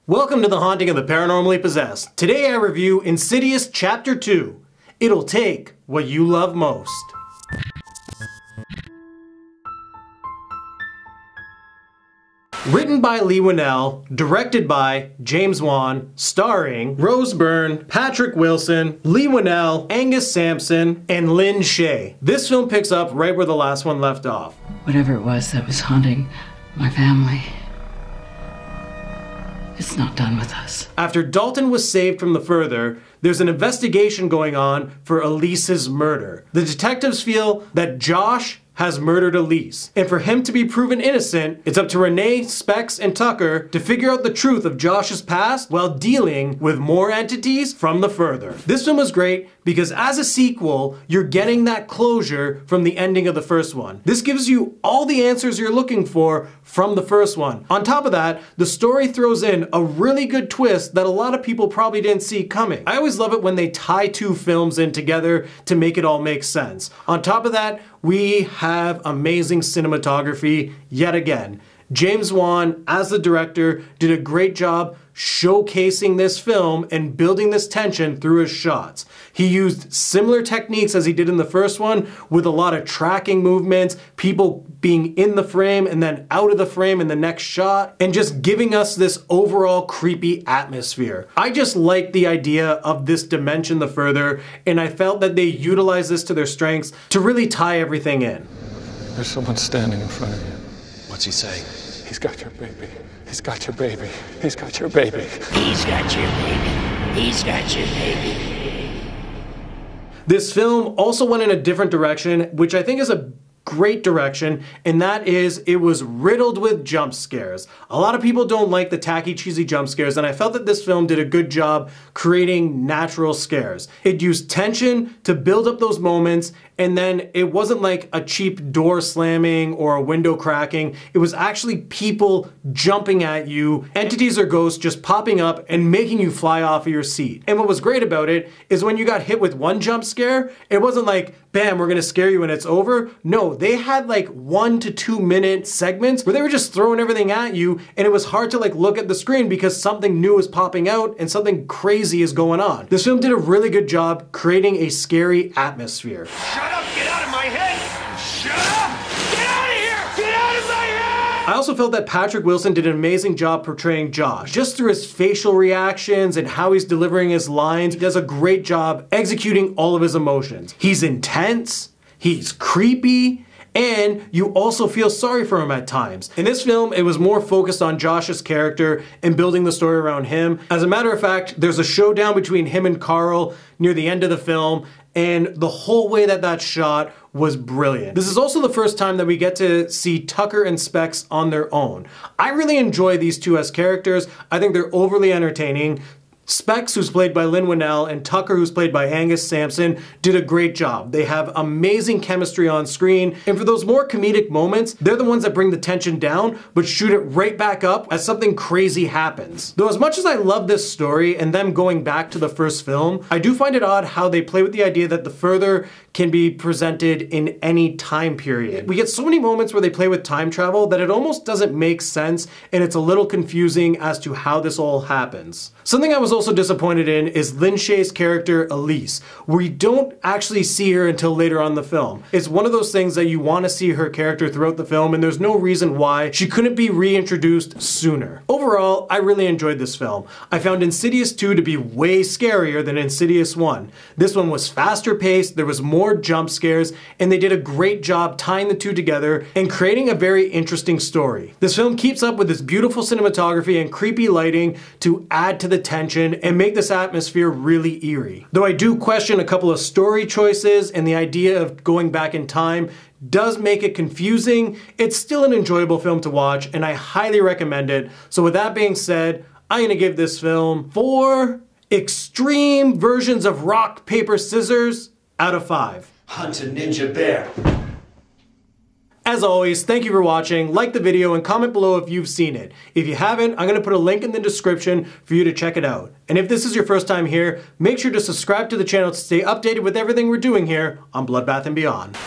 Welcome to the Haunting of the Paranormally Possessed. Today I review Insidious Chapter 2. It'll take what you love most. Written by Leigh Whannell, directed by James Wan, starring Rose Byrne, Patrick Wilson, Leigh Whannell, Angus Sampson, and Lynn Shay. This film picks up right where the last one left off. Whatever it was that was haunting my family, it's not done with us. After Dalton was saved from the further, there's an investigation going on for Elise's murder. The detectives feel that Josh has murdered Elise, and for him to be proven innocent, it's up to Renee, Specs, and Tucker to figure out the truth of Josh's past while dealing with more entities from the further. This film is great because as a sequel, you're getting that closure from the ending of the first one. This gives you all the answers you're looking for from the first one. On top of that, the story throws in a really good twist that a lot of people probably didn't see coming. I always love it when they tie two films in together to make it all make sense. On top of that, we have amazing cinematography yet again. James Wan, as the director, did a great job showcasing this film and building this tension through his shots. He used similar techniques as he did in the first one, with a lot of tracking movements, people being in the frame and then out of the frame in the next shot, and just giving us this overall creepy atmosphere. I just like the idea of this dimension the further, and I felt that they utilized this to their strengths to really tie everything in. There's someone standing in front of you. What's he saying? He's got your baby. He's got your baby. He's got your baby. He's got your baby. He's got your baby. This film also went in a different direction, which I think is a great direction, and that is it was riddled with jump scares. A lot of people don't like the tacky, cheesy jump scares, and I felt that this film did a good job creating natural scares. It used tension to build up those moments, and then it wasn't like a cheap door slamming or a window cracking. It was actually people jumping at you, entities or ghosts just popping up and making you fly off of your seat. And what was great about it is when you got hit with one jump scare, it wasn't like, bam, we're gonna scare you and it's over. No, they had like 1 to 2 minute segments where they were just throwing everything at you, and it was hard to like look at the screen because something new is popping out and something crazy is going on. This film did a really good job creating a scary atmosphere. Shut up! Get out of my head! Shut up! Get out of here! Get out of my head! I also felt that Patrick Wilson did an amazing job portraying Josh. Just through his facial reactions and how he's delivering his lines, he does a great job executing all of his emotions. He's intense, he's creepy, and you also feel sorry for him at times. In this film, it was more focused on Josh's character and building the story around him. As a matter of fact, there's a showdown between him and Carl near the end of the film, and the whole way that that's shot was brilliant. This is also the first time that we get to see Tucker and Specs on their own. I really enjoy these two as characters. I think they're overly entertaining. Specs, who's played by Leigh Whannell, and Tucker, who's played by Angus Sampson, did a great job. They have amazing chemistry on screen, and for those more comedic moments, they're the ones that bring the tension down, but shoot it right back up as something crazy happens. Though as much as I love this story and them going back to the first film, I do find it odd how they play with the idea that the further can be presented in any time period. We get so many moments where they play with time travel that it almost doesn't make sense, and it's a little confusing as to how this all happens. Something I was also disappointed in is Lynn Shay's character, Elise. We don't actually see her until later on in the film. It's one of those things that you want to see her character throughout the film, and there's no reason why she couldn't be reintroduced sooner. Overall, I really enjoyed this film. I found Insidious 2 to be way scarier than Insidious 1. This one was faster paced, there was more jump scares, and they did a great job tying the two together and creating a very interesting story. This film keeps up with its beautiful cinematography and creepy lighting to add to the tension and make this atmosphere really eerie. Though I do question a couple of story choices, and the idea of going back in time does make it confusing, it's still an enjoyable film to watch, and I highly recommend it. So with that being said, I'm gonna give this film 4 extreme versions of rock, paper, scissors out of 5. Hunt a ninja bear. As always, thank you for watching. Like the video and comment below if you've seen it. If you haven't, I'm gonna put a link in the description for you to check it out. And if this is your first time here, make sure to subscribe to the channel to stay updated with everything we're doing here on Bloodbath and Beyond.